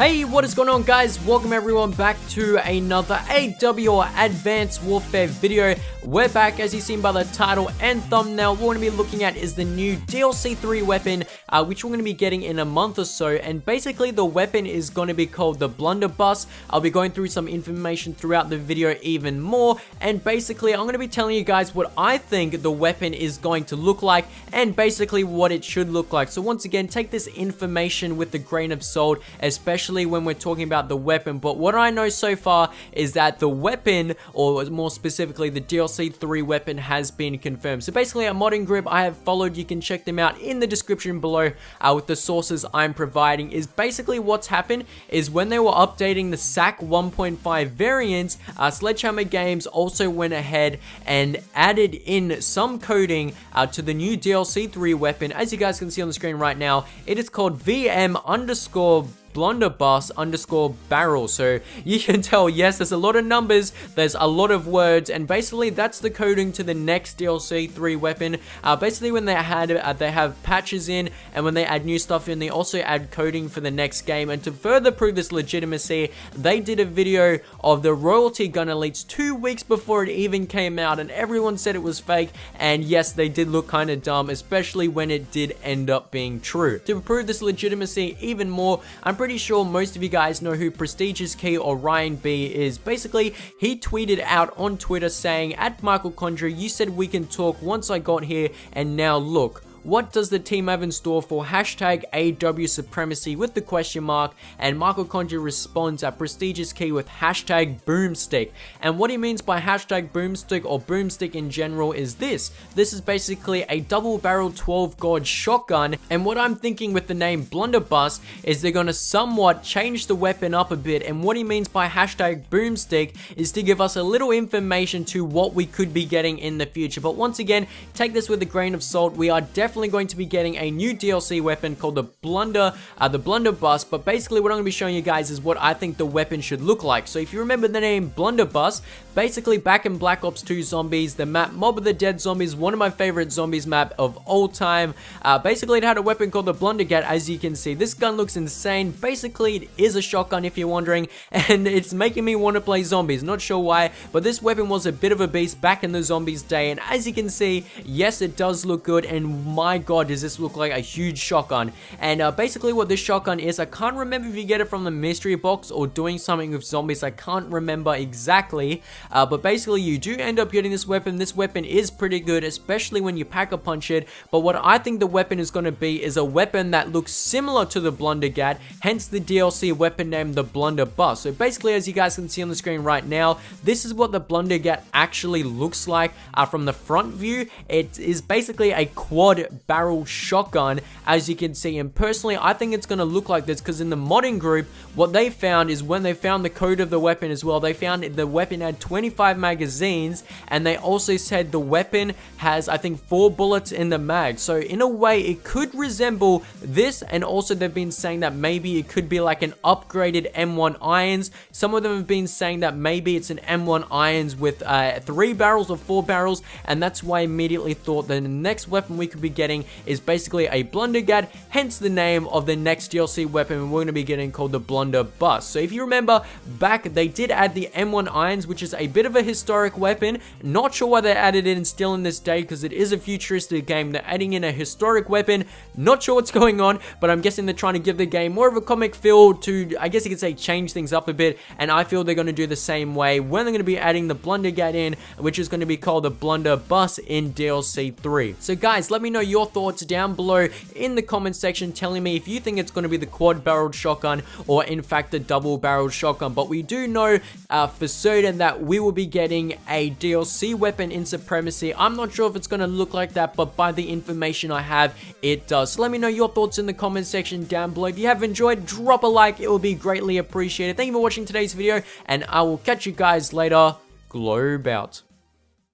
Hey, what is going on, guys? Welcome everyone back to another AW or Advanced Warfare video. We're back, as you've seen by the title and thumbnail. What we're going to be looking at is the new DLC 3 weapon, which we're going to be getting in a month or so. And basically, the weapon is going to be called the Blunderbuss. I'll be going through some information throughout the video even more. And basically, I'm going to be telling you guys what I think the weapon is going to look like and basically what it should look like. So once again, take this information with a grain of salt, especially when we're talking about the weapon. But what I know so far is that the weapon, or more specifically the DLC 3 weapon, has been confirmed. So basically, a modding group I have followed, you can check them out in the description below with the sources I'm providing, is basically what's happened is when they were updating the SAC 1.5 variants, Sledgehammer Games also went ahead and added in some coding to the new DLC 3 weapon. As you guys can see on the screen right now, it is called VM_Blunderbuss_barrel. So you can tell, yes, there's a lot of numbers, there's a lot of words, and basically that's the coding to the next DLC 3 weapon. Basically, when they have patches in, and when they add new stuff in, they also add coding for the next game. And to further prove this legitimacy, they did a video of the royalty gun elites 2 weeks before it even came out, and everyone said it was fake. And yes, they did look kind of dumb, especially when it did end up being true. To prove this legitimacy even more, I'm pretty sure most of you guys know who Prestigious Key or Ryan B is. Basically, he tweeted out on Twitter saying, "At Michael Condra, you said we can talk once I got here, and now look. What does the team have in store for hashtag AW Supremacy with the question mark?" And Michael Condra responds at Prestigious Key with hashtag Boomstick. And what he means by hashtag Boomstick or Boomstick in general is this. This is basically a double-barrel 12-gauge shotgun. And what I'm thinking with the name Blunderbuss is they're going to somewhat change the weapon up a bit. And what he means by hashtag Boomstick is to give us a little information to what we could be getting in the future. But once again, take this with a grain of salt. We are definitely going to be getting a new DLC weapon called the Blunderbuss. But basically, what I'm going to be showing you guys is what I think the weapon should look like. So if you remember the name Blunderbuss, basically back in Black Ops 2 Zombies, the map Mob of the Dead Zombies, one of my favorite zombies map of all time, basically it had a weapon called the Blundergat. As you can see, this gun looks insane. Basically, it is a shotgun if you're wondering, and it's making me want to play zombies. Not sure why, but this weapon was a bit of a beast back in the zombies day, and as you can see, yes, it does look good. And my god, does this look like a huge shotgun. And basically what this shotgun is, I can't remember if you get it from the mystery box or doing something with zombies, I can't remember exactly, but basically you do end up getting this weapon. This weapon is pretty good, especially when you pack a punch it. But what I think the weapon is going to be is a weapon that looks similar to the Blundergat, hence the DLC weapon named the Blunderbuss. So basically, as you guys can see on the screen right now, this is what the Blundergat actually looks like from the front view. It is basically a quad barrel shotgun, as you can see. And personally, I think it's going to look like this because in the modding group, what they found is when they found the code of the weapon as well, they found the weapon had 25 magazines, and they also said the weapon has, I think, 4 bullets in the mag. So in a way, it could resemble this. And also they've been saying that maybe it could be like an upgraded M1 irons. Some of them have been saying that maybe it's an M1 irons with 3 barrels or 4 barrels, and that's why I immediately thought that the next weapon we could be getting is basically a Blundergat, hence the name of the next DLC weapon we're going to be getting, called the Blunderbuss. So if you remember back, they did add the M1 irons, which is a bit of a historic weapon. Not sure why they added it in still in this day, because it is a futuristic game. They're adding in a historic weapon. Not sure what's going on, but I'm guessing they're trying to give the game more of a comic feel to, I guess you could say, change things up a bit. And I feel they're going to do the same way when they're going to be adding the Blundergat in, which is going to be called the Blunderbuss in DLC 3. So guys, let me know your thoughts down below in the comment section, telling me if you think it's going to be the quad barreled shotgun or in fact the double barreled shotgun. But we do know for certain that we will be getting a DLC weapon in Supremacy. I'm not sure if it's going to look like that, but by the information I have, it does. So let me know your thoughts in the comment section down below. If you have enjoyed, drop a like, it will be greatly appreciated. Thank you for watching today's video, and I will catch you guys later. Globe out.